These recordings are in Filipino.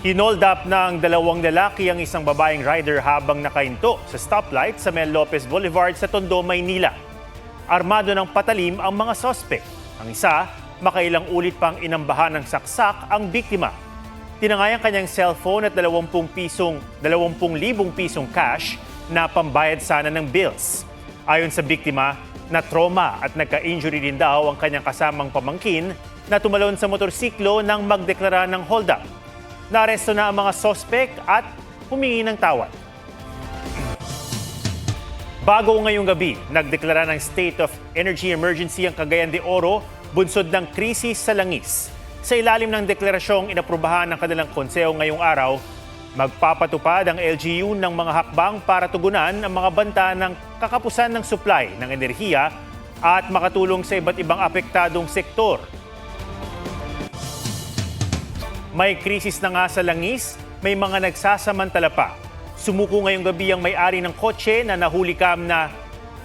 Hinold up ng dalawang lalaki ang isang babaeng rider habang nakahinto sa stoplight sa Mel Lopez Boulevard sa Tondo, Maynila. Armado ng patalim ang mga sospek. Ang isa, makailang ulit pang inambahan ng saksak ang biktima. Tinangay ang kanyang cellphone at 20,000 pisong cash na pambayad sana ng bills. Ayon sa biktima, na-trauma at nagka-injury din daw ang kanyang kasamang pamangkin na tumalon sa motorsiklo nang magdeklara ng hold-up. Naaresto na ang mga sospek at humingi ng tawad. Bago ngayong gabi, nagdeklara ng state of energy emergency ang Cagayan de Oro bunsod ng krisis sa langis. Sa ilalim ng deklarasyong inaprubahan ng kanilang konseho ngayong araw, magpapatupad ang LGU ng mga hakbang para tugunan ang mga banta ng kakapusan ng supply ng enerhiya at makatulong sa iba't ibang apektadong sektor. May krisis na nga sa langis, may mga nagsasamantala pa. Sumuko ngayong gabi ang may-ari ng kotse na nahulikam na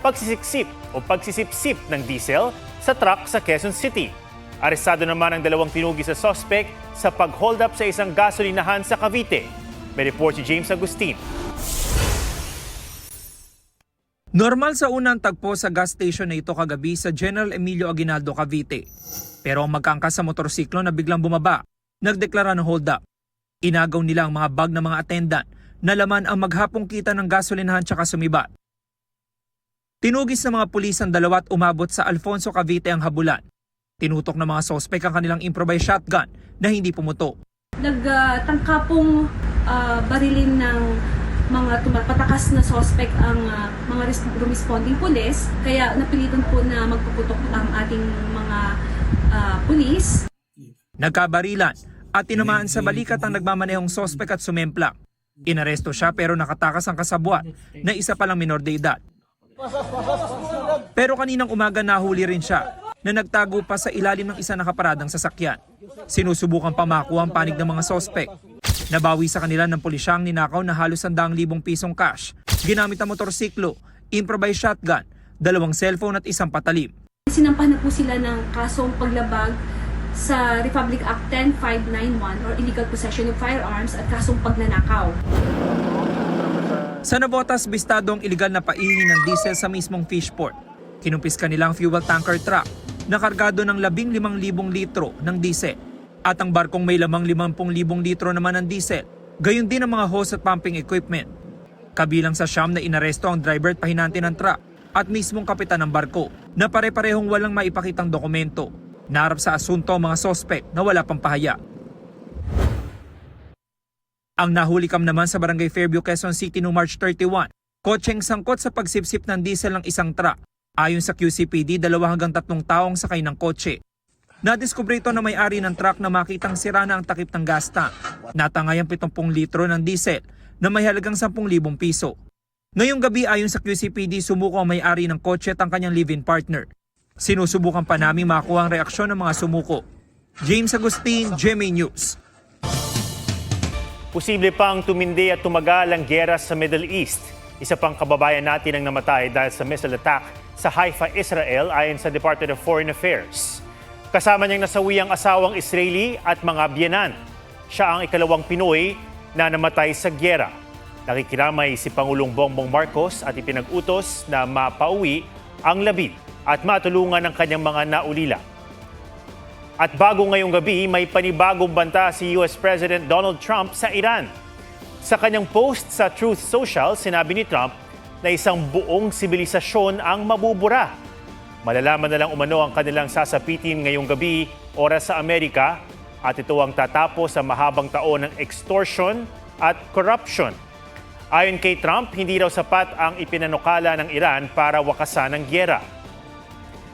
pagsisipsip ng diesel sa truck sa Quezon City. Arestado naman ang dalawang tinugi sa suspect sa pag-hold up sa isang gasolinahan sa Cavite. May report si James Agustin. Normal sa unang tagpo sa gas station na ito kagabi sa General Emilio Aguinaldo, Cavite. Pero ang magkaangkas sa motorsiklo na biglang bumaba, nagdeklara ng hold up. Inagaw nila ang mga bag ng mga attendant na laman ang maghapong kita ng gasolinahan tsaka sumibat. Tinugis ng mga pulis ang dalawa at umabot sa Alfonso, Cavite ang habulan. Tinutok ng mga sospek ang kanilang improvised shotgun na hindi pumutok. Nagtangka pong barilin ng mga patakas na sospek ang mga responding pulis. Kaya napilitan po na magpuputok ang ating mga pulis. Nagkabarilan at tinamaan sa balikat ang nagmamanehong sospek at sumemplang. Inaresto siya pero nakatakas ang kasabwat na isa palang minor de edad. Pero kaninang umaga nahuli rin siya na nagtago pa sa ilalim ng isa nakaparadang sasakyan. Sinusubukan pa makuha ang panig ng mga sospek. Nabawi sa kanila ng pulisya ang ninakaw na halos 100,000 pisong cash, ginamit ang motorsiklo, improvised shotgun, 2 cellphone at isang patalim. Sinampahan na po sila ng kasong paglabag sa Republic Act 10591 or illegal possession of firearms at kasong pagnanakaw. Sa Navotas, bistado ang iligal na paihi ng diesel sa mismong fishport. Kinumpiska nila ang fuel tanker truck na kargado ng 15,000 litro ng diesel at ang barkong may lamang 50,000 litro naman ng diesel. Gayon din ang mga hose at pumping equipment. Kabilang sa siyam na inaresto ang driver at pahinante ng truck at mismong kapitan ng barko na pare-parehong walang maipakitang dokumento. Naharap sa asunto ang mga sospek na wala pang pahayag. Ang nahulikam naman sa Barangay Fairview, Quezon City noong March 31, kotseng sangkot sa pagsipsip ng diesel ng isang truck. Ayon sa QCPD, 2 hanggang 3 taong sakay ng kotse. Nadiskubre ito na may-ari ng truck na makitang sira na ang takip ng gas tank. Natangay ang 70 litro ng diesel na may halagang 10,000 piso. Ngayong gabi ayon sa QCPD, sumuko ang may-ari ng kotse at ang kanyang live-in partner. Sinusubukan pa namin makuha ang reaksyon ng mga sumuko. James Agustin, GMA News. Posible pang tumindi at tumagal ang giyera sa Middle East. Isa pang kababayan natin ang namatay dahil sa missile attack sa Haifa, Israel ayon sa Department of Foreign Affairs. Kasama niyang nasawi ang asawang Israeli at mga biyenan. Siya ang ikalawang Pinoy na namatay sa giyera. Nakikiramay si Pangulong Bongbong Marcos at ipinag-utos na mapauwi ang labi at matulungan ang kanyang mga naulila. At bago ngayong gabi, may panibagong banta si US President Donald Trump sa Iran. Sa kanyang post sa Truth Social, sinabi ni Trump na isang buong sibilisasyon ang mabubura. Malalaman na lang umano ang kanilang sasapitin ngayong gabi, oras sa Amerika, at ito ang tatapos sa mahabang taon ng extortion at corruption. Ayon kay Trump, hindi raw sapat ang ipinanukala ng Iran para wakasan ang giyera.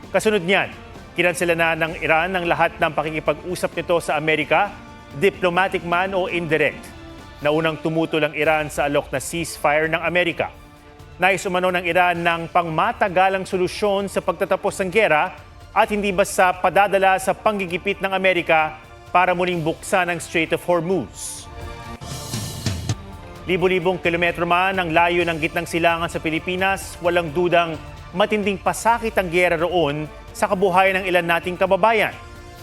Kasunod niyan, kinansela na ng Iran ang lahat ng pakikipag-usap nito sa Amerika, diplomatic man o indirect. Naunang tumutol ang Iran sa alok na ceasefire ng Amerika. Nais umano ng Iran ng pangmatagalang solusyon sa pagtatapos ng giyera at hindi basta padadala sa panggigipit ng Amerika para muling buksan ang Strait of Hormuz. Libo-libong kilometro man ang layo ng gitnang silangan sa Pilipinas, walang dudang matinding pasakit ang giyera roon sa kabuhayan ng ilan nating kababayan.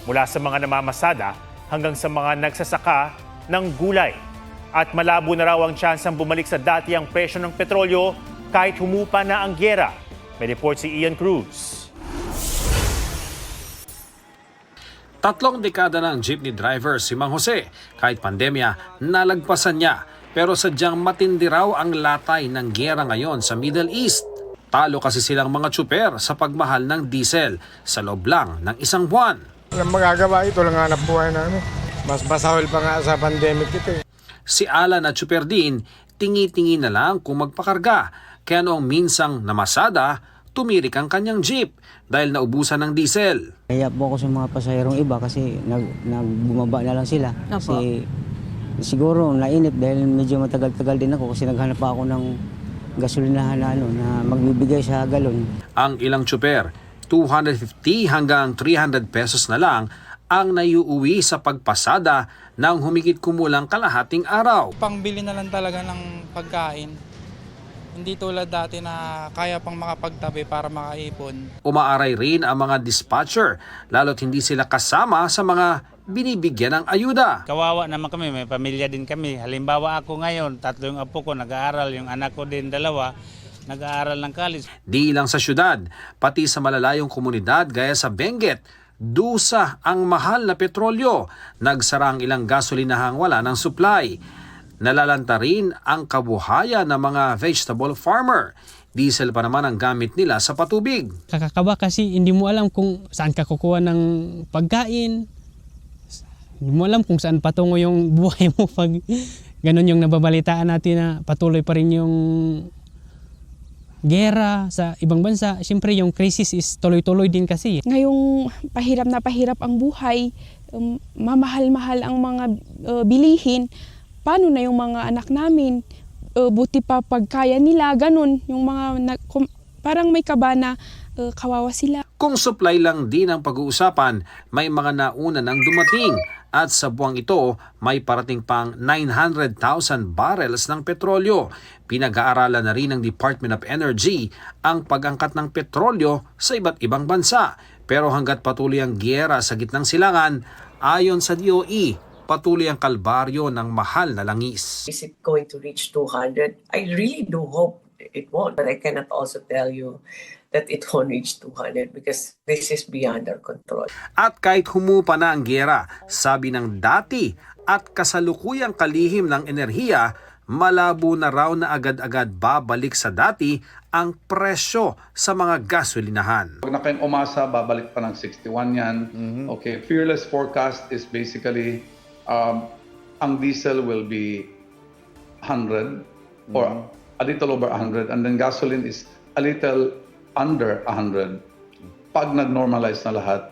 Mula sa mga namamasada hanggang sa mga nagsasaka ng gulay. At malabo na raw ang tsansang bumalik sa dati ang presyo ng petrolyo kahit humupa na ang gyera. May report si Ian Cruz. 3 dekada ng jeepney driver si Mang Jose. Kahit pandemya, nalagpasan niya. Pero sadyang matindi raw ang latay ng gyera ngayon sa Middle East. Talo kasi silang mga tsuper sa pagmahal ng diesel sa loob lang ng isang buwan. Walang magagawa, ito lang hanap buhay namin. Mas masahol pa nga sa pandemic ito. Si Alan at tsuper din, tingi-tingi na lang kung magpakarga. Kaya noong minsang namasada, tumirik ang kanyang jeep dahil naubusan ng diesel. Kaya po ako sa mga pasahirong iba kasi nagbumaba na lang sila. Kasi siguro nainip dahil medyo matagal-tagal din ako kasi naghanap pa ako ng gasolinahan na magbibigay sa galon. Ang ilang tsuper, 250 hanggang 300 pesos na lang ang naiuwi sa pagpasada ng humigit kumulang kalahating araw. Pangbili na lang talaga ng pagkain. Hindi tulad dati na kaya pang makapagtabi para makaipon. Umaaray rin ang mga dispatcher, lalo't hindi sila kasama sa mga binibigyan ng ayuda. Kawawa naman kami, may pamilya din kami. Halimbawa ako ngayon, 3 yung apo ko nag-aaral, yung anak ko din 2, nag-aaral ng college. Di lang sa syudad, pati sa malalayong komunidad gaya sa Benguet, dusa ang mahal na petrolyo. Nagsara ang ilang gasolinahang wala ng supply. Nalalanta rin ang kabuhayan ng mga vegetable farmer. Diesel pa naman ang gamit nila sa patubig. Kakakaba kasi hindi mo alam kung saan ka kukuha ng pagkain. Hindi mo alam kung saan patungo yung buhay mo pag ganun yung nababalitaan natin na patuloy pa rin yung gera sa ibang bansa. Siyempre yung crisis is tuloy-tuloy din kasi. Ngayong pahirap ang buhay, mamahal-mahal ang mga bilihin. Paano na yung mga anak namin? Buti pa pagkaya nila, ganun. Yung mga parang may kaba na kawawa sila. Kung supply lang din ang pag-uusapan, may mga nauna nang dumating at sa buwang ito may parating pang 900,000 barrels ng petrolyo. Pinag-aaralan na rin ng Department of Energy ang pag-angkat ng petrolyo sa iba't ibang bansa. Pero hanggat patuloy ang giyera sa gitnang silangan, ayon sa DOE, patuloy ang kalbaryo ng mahal na langis. Is it going to reach 200? I really do hope it won't, but I cannot also tell you that it won't reach 200 because this is beyond our control. At kahit humupa na ang giyera, sabi ng dati at kasalukuyang kalihim ng enerhiya, malabo na raw na agad-agad babalik sa dati ang presyo sa mga gasolinahan. Huwag na kayong umasa, babalik pa ng 61 yan. Okay, fearless forecast is basically ang diesel will be 100 or a little over 100 and then gasoline is a little under 100 pag nag-normalize na lahat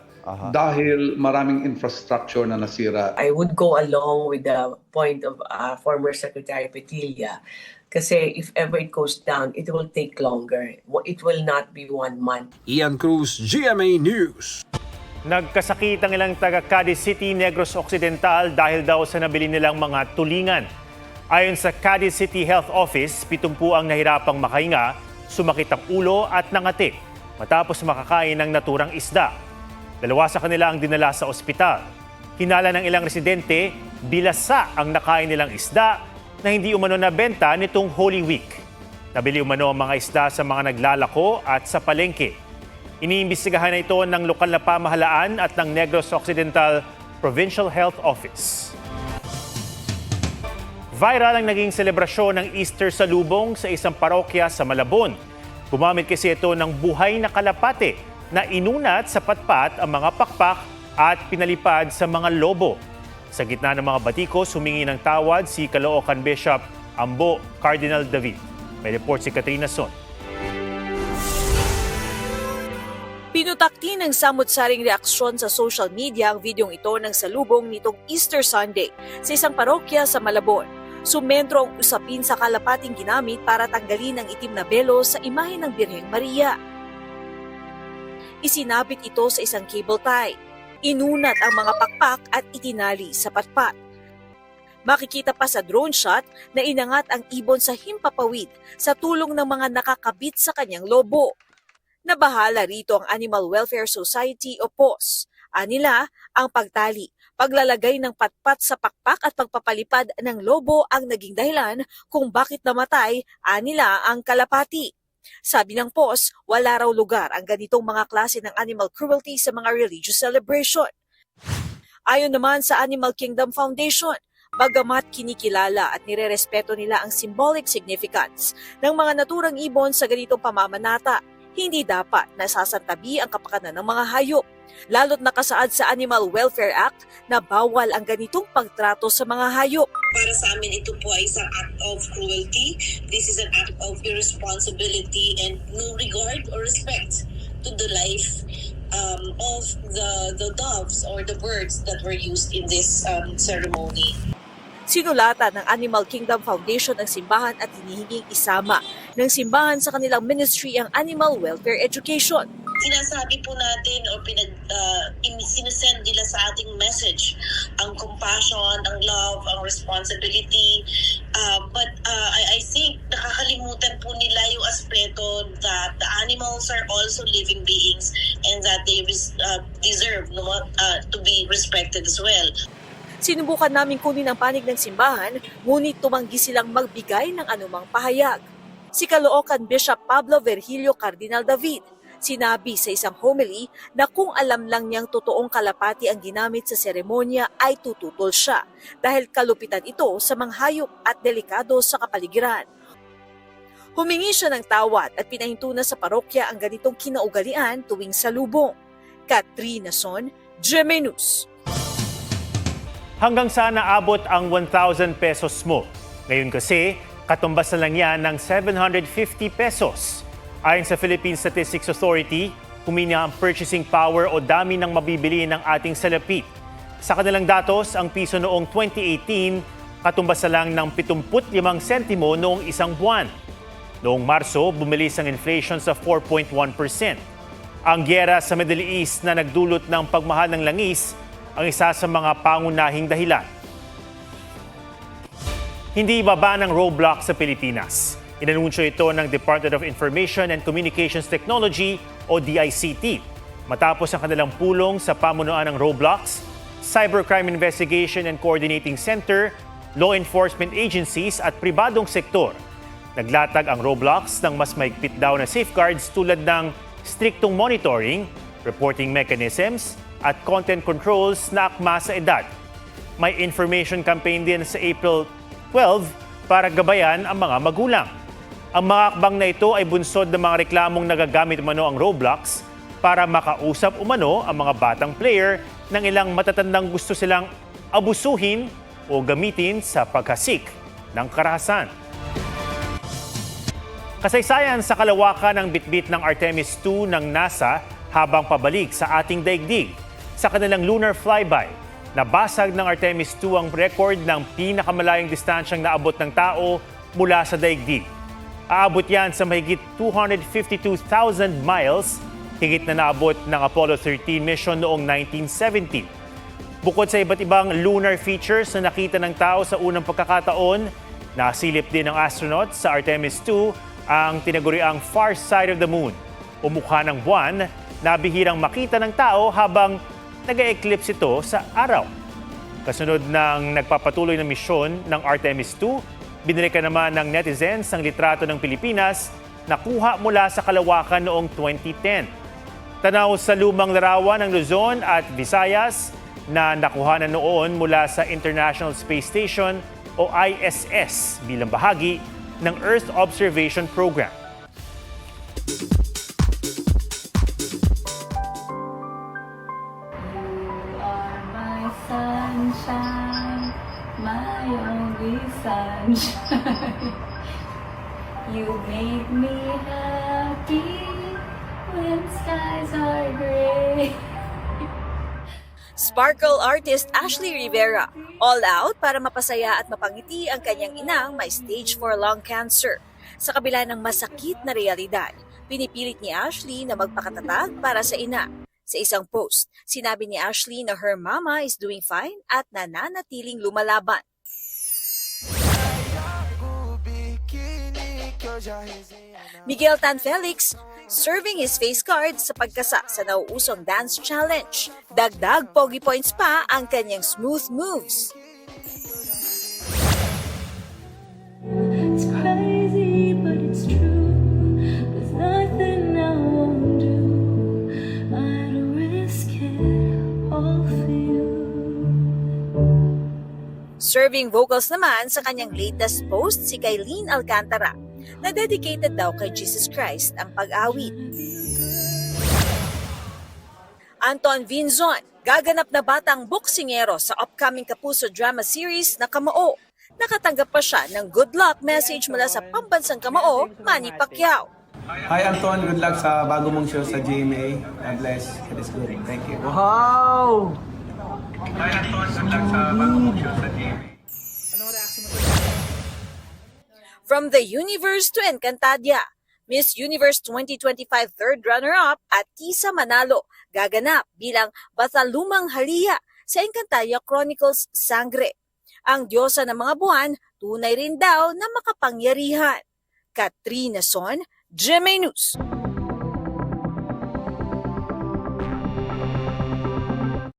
dahil maraming infrastructure na nasira. I would go along with the point of former Secretary Petilla kasi if ever it goes down, it will take longer. It will not be 1 month. Ian Cruz, GMA News. Nagkasakit ang ilang taga Cadiz City, Negros Occidental dahil daw sa nabili nilang mga tulingan. Ayon sa Cadiz City Health Office, 70 ang nahirapang makahinga, sumakit ang ulo at nangati matapos makakain ng naturang isda. 2 sa kanila ang dinala sa ospital. Hinala ng ilang residente, bilasa ang nakain nilang isda na hindi umano nabenta nitong Holy Week. Nabili umano ang mga isda sa mga naglalako at sa palengke. Iniimbestigahan na ito ng lokal na pamahalaan at ng Negros Occidental Provincial Health Office. Viral ang naging selebrasyon ng Easter salubong sa isang parokya sa Malabon. Gumamit kasi ito ng buhay na kalapate na inunat sa patpat ang mga pakpak at pinalipad sa mga lobo. Sa gitna ng mga batikos, humingi ng tawad si Caloocan Bishop Ambo Cardinal David. May report si Katrina Son. Pinutakti ng samot-saring reaksyon sa social media ang videong ito ng salubong nitong Easter Sunday sa isang parokya sa Malabon. Sumentro ang usapin sa kalapating ginamit para tanggalin ang itim na belo sa imahe ng Birheng Maria. Isinabit ito sa isang cable tie. Inunat ang mga pakpak at itinali sa patpat. Makikita pa sa drone shot na inangat ang ibon sa himpapawid sa tulong ng mga nakakabit sa kanyang lobo. Nabahala rito ang Animal Welfare Society o POS Anila, ang pagtali, paglalagay ng patpat sa pakpak at pagpapalipad ng lobo ang naging dahilan kung bakit namatay, anila, ang kalapati. Sabi ng post, wala raw lugar ang ganitong mga klase ng animal cruelty sa mga religious celebration. Ayon naman sa Animal Kingdom Foundation, bagamat kinikilala at nirerespeto nila ang symbolic significance ng mga naturang ibon sa ganitong pamamanata, hindi dapat nasasantabi ang kapakanan ng mga hayop, lalo't nakasaad sa Animal Welfare Act na bawal ang ganitong pagtrato sa mga hayop. Para sa amin, ito po ay isang act of cruelty. This is an act of irresponsibility and no regard or respect to the life of the doves or the birds that were used in this ceremony. Sinulatan ng Animal Kingdom Foundation ang simbahan at hinihinging isama ng simbahan sa kanilang ministry ang animal welfare education. Sinasabi po natin o sinusend nila sa ating message ang compassion, ang love, ang responsibility. But I think nakakalimutan po nila yung aspeto that the animals are also living beings and that they deserve to be respected as well. Sinubukan namin kunin ang panig ng simbahan, ngunit tumanggi silang magbigay ng anumang pahayag. Si Caloocan Bishop Pablo Virgilio Cardinal David, sinabi sa isang homily na kung alam lang niyang totoong kalapati ang ginamit sa seremonya ay tututol siya dahil kalupitan ito sa mga hayop at delikado sa kapaligiran. Humingi siya ng tawad at pinahinto na sa parokya ang ganitong kinaugalian tuwing salubong. Katrina Son, GMA News. Hanggang saan naabot ang 1,000 pesos mo? Ngayon kasi, katumbas na lang yan ng 750 pesos. Ayon sa Philippine Statistics Authority, humina ang purchasing power o dami ng mabibili ng ating salapi. Sa kanilang datos, ang piso noong 2018, katumbas na lang ng 75 sentimo noong isang buwan. Noong Marso, bumilis ang inflation sa 4.1%. Ang gyera sa Middle East na nagdulot ng pagmahal ng langis ang isa sa mga pangunahing dahilan. Hindi ibaba ng roadblock sa Pilipinas. Inanunsyo ito ng Department of Information and Communications Technology o DICT. Matapos ang kanilang pulong sa pamunuan ng Roblox, Cybercrime Investigation and Coordinating Center, law enforcement agencies at pribadong sektor. Naglatag ang Roblox ng mas maigpit daw na safeguards tulad ng striktong monitoring, reporting mechanisms, at content controls na akma sa edad. May information campaign din sa April 12 para gabayan ang mga magulang. Ang mga akbang na ito ay bunsod ng mga reklamong nagagamit umano ang Roblox para makausap umano ang mga batang player ng ilang matatandang gusto silang abusuhin o gamitin sa paghasik ng karahasan. Kasaysayan sa kalawakan ng bitbit ng Artemis II ng NASA habang pabalik sa ating daigdig. Sa kanilang lunar flyby, nabasag ng Artemis II ang record ng pinakamalayong distansyang naabot ng tao mula sa daigdig. Aabot yan sa mahigit 252,000 miles, higit na naabot ng Apollo 13 mission noong 1970. Bukod sa iba't ibang lunar features na nakita ng tao sa unang pagkakataon, nasilip din ng astronaut sa Artemis II ang tinaguriang far side of the moon o mukha ng buwan na bihirang makita ng tao habang nag-eclipse ito sa araw. Kasunod ng nagpapatuloy na misyon ng Artemis II, binilikan naman ng netizens ang litrato ng Pilipinas na kuha mula sa kalawakan noong 2010. Tanaw sa lumang larawan ng Luzon at Visayas na nakuha na noon mula sa International Space Station o ISS bilang bahagi ng Earth Observation Program. Sunshine, my only sunshine. You make me happy when skies are gray. Sparkle artist Ashley Rivera, all out para mapasaya at mapangiti ang kanyang inang may stage 4 lung cancer. Sa kabila ng masakit na realidad, pinipilit ni Ashley na magpakatatag para sa ina. Sa isang post, sinabi ni Ashley na her mama is doing fine at nananatiling lumalaban. Miguel Tan Felix, serving his face card sa pagkasa sa nauusong dance challenge. Dagdag pogi points pa ang kanyang smooth moves. It's crazy, but it's true. There's nothing I won't do. I'd risk it all for you. Serving vocals naman sa kanyang latest post si Kailin Alcantara, na dedicated daw kay Jesus Christ ang pag-awit. Anton Vinzon, gaganap na batang boksingero sa upcoming Kapuso drama series na Kamao. Nakatanggap pa siya ng good luck message mula sa pambansang Kamao, Manny Pacquiao. Hi Anton, good luck sa bago mong show sa GMA. God bless. It is good. Thank you. Wow! Hi Anton, good luck sa bago mong show sa GMA. From the Universe to Encantadia, Miss Universe 2025 third runner-up at Tisa Manalo gaganap bilang Batalumang Halia sa Encantadia Chronicles Sangre. Ang diyosa ng mga buwan, tunay rin daw na makapangyarihan. Katrina Son, GMA News.